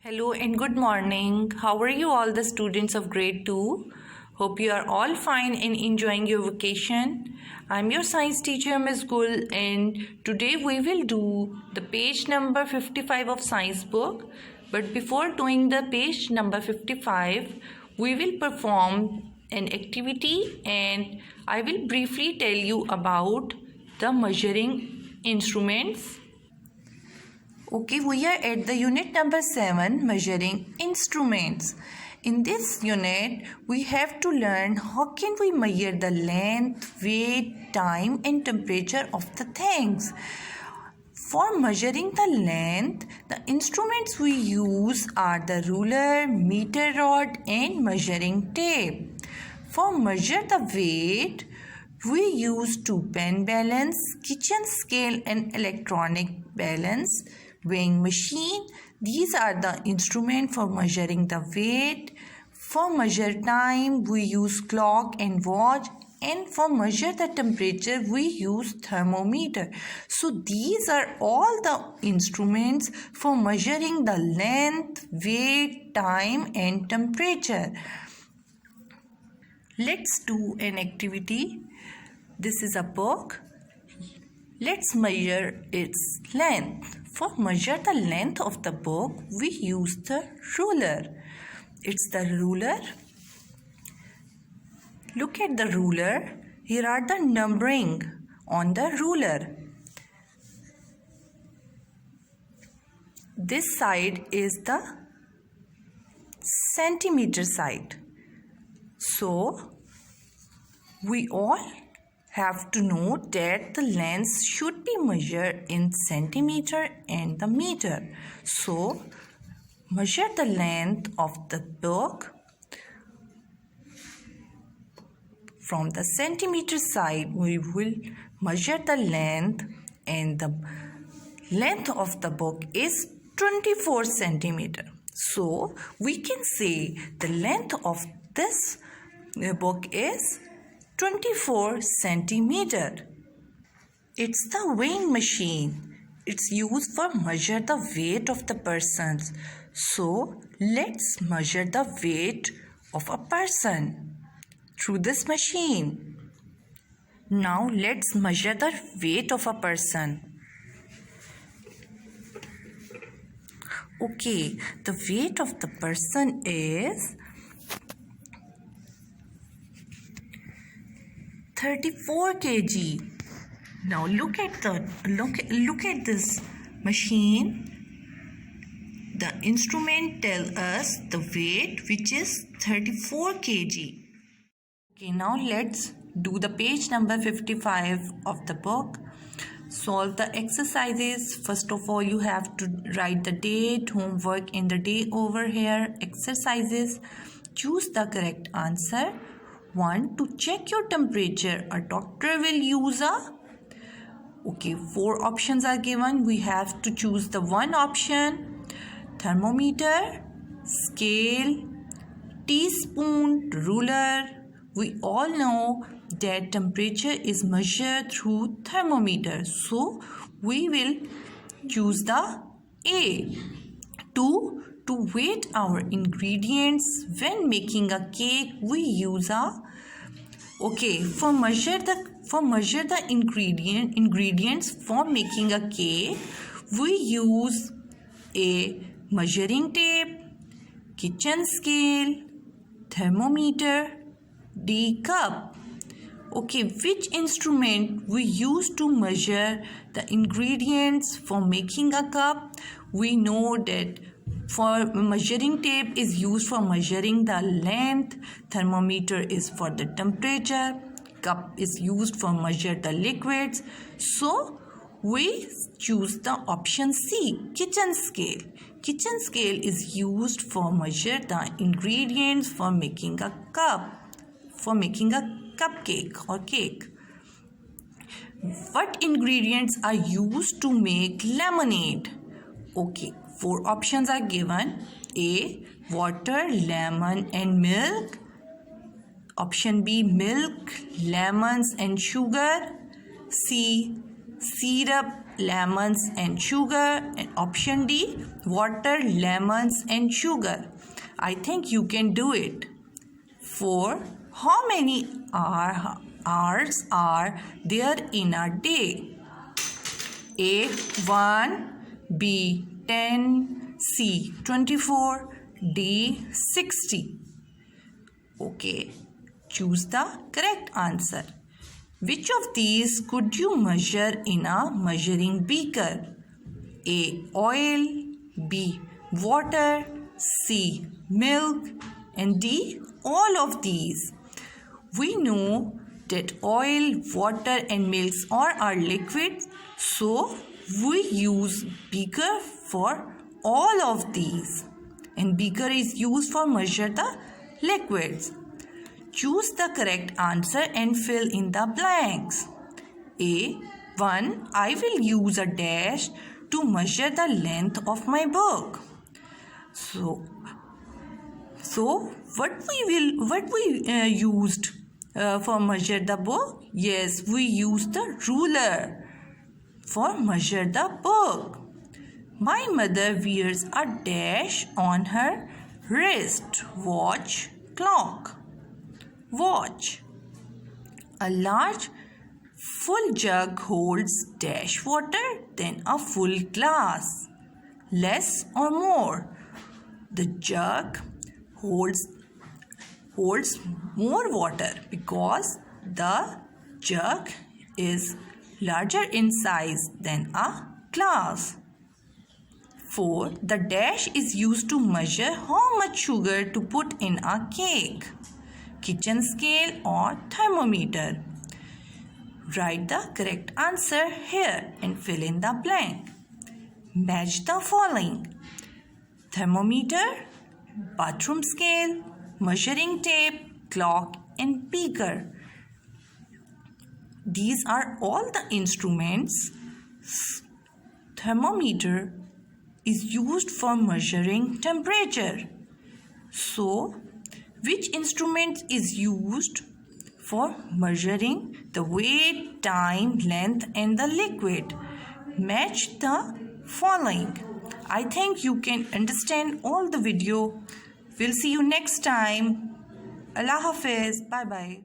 Hello and good morning. How are you all the students of grade 2? Hope you are all fine and enjoying your vacation. I'm your science teacher Ms. Gul and today we will do the page number 55 of science book. But before doing the page number 55, we will perform an activity and I will briefly tell you about the measuring instruments. Okay, we are at the unit number 7, measuring instruments. In this unit, we have to learn how can we measure the length, weight, time and temperature of the things. For measuring the length, the instruments we use are the ruler, meter rod and measuring tape. For measure the weight, we use 2-pen balance, kitchen scale and electronic balance. Weighing machine, these are the instruments for measuring the weight. For measure time, we use clock and watch, and for measure the temperature, we use thermometer. So these are all the instruments for measuring the length, weight, time and temperature. Let's do an activity. This is a book. Let's measure its length. For measure the length of the book, we use the ruler. It's the ruler. Look at the ruler. Here are the numbering on the ruler. This side is the centimeter side. So, we all have to know that the length should be measured in centimeter and the meter. So, measure the length of the book. From the centimeter side, we will measure the length, and the length of the book is 24 centimeter. So, we can say the length of this book is 24 centimeter. It's the weighing machine. It's used for measure the weight of the persons. So let's measure the weight of a person through this machine. Now let's measure the weight of a person. Okay, the weight of the person is 34 kg. Now look at this machine. The instrument tells us the weight, which is 34 kg. Okay, now let's do the page number 55 of the book. Solve the exercises. First of all, you have to write the date, homework in the day over here. Exercises. Choose the correct answer. 1. To check your temperature, a doctor will use 4 options are given. We have to choose the one option. Thermometer, scale, teaspoon, ruler. We all know that temperature is measured through thermometer. So, we will choose the A. 2. To weight our ingredients. When making a cake, we use for measure the ingredients for making a cake, we use a measuring tape, kitchen scale, thermometer, D cup. Which instrument we use to measure the ingredients for making a cup? We know that for measuring tape is used for measuring the length, thermometer is for the temperature, cup is used for measure the liquids. So we choose the option C, kitchen scale. Kitchen scale is used for measure the ingredients for making a cupcake or cake. What ingredients are used to make lemonade? 4 options are given. A. Water, lemon and milk. Option B. Milk, lemons and sugar. C. Syrup, lemons and sugar, and option D, water, lemons and sugar. I think you can do it. 4. How many hours are there in a day? A. 1, B. 10, C. 24, D. 60. Okay, choose the correct answer. Which of these could you measure in a measuring beaker? A. Oil, B. Water, C. Milk, and D. All of these. We know that oil, water and milk are liquids, so we use beaker for all of these. And beaker is used for measure the liquids. Choose the correct answer and fill in the blanks. A. 1. I will use a dash to measure the length of my book. So what we used for measure the book? Yes, we used the ruler for measure the book. My mother wears a dash on her wrist. Watch, clock. Watch. A large full jug holds dash water than a full glass. Less or more? The jug holds more water because the jug is larger in size than a glass. 4. The dash is used to measure how much sugar to put in a cake. Kitchen scale or thermometer. Write the correct answer here and fill in the blank. Match the following: thermometer, bathroom scale, measuring tape, clock and beaker. These are all the instruments. Thermometer is used for measuring temperature. So, which instrument is used for measuring the weight, time, length and the liquid? Match the following. I think you can understand all the video. We'll see you next time. Allah Hafiz. Bye bye.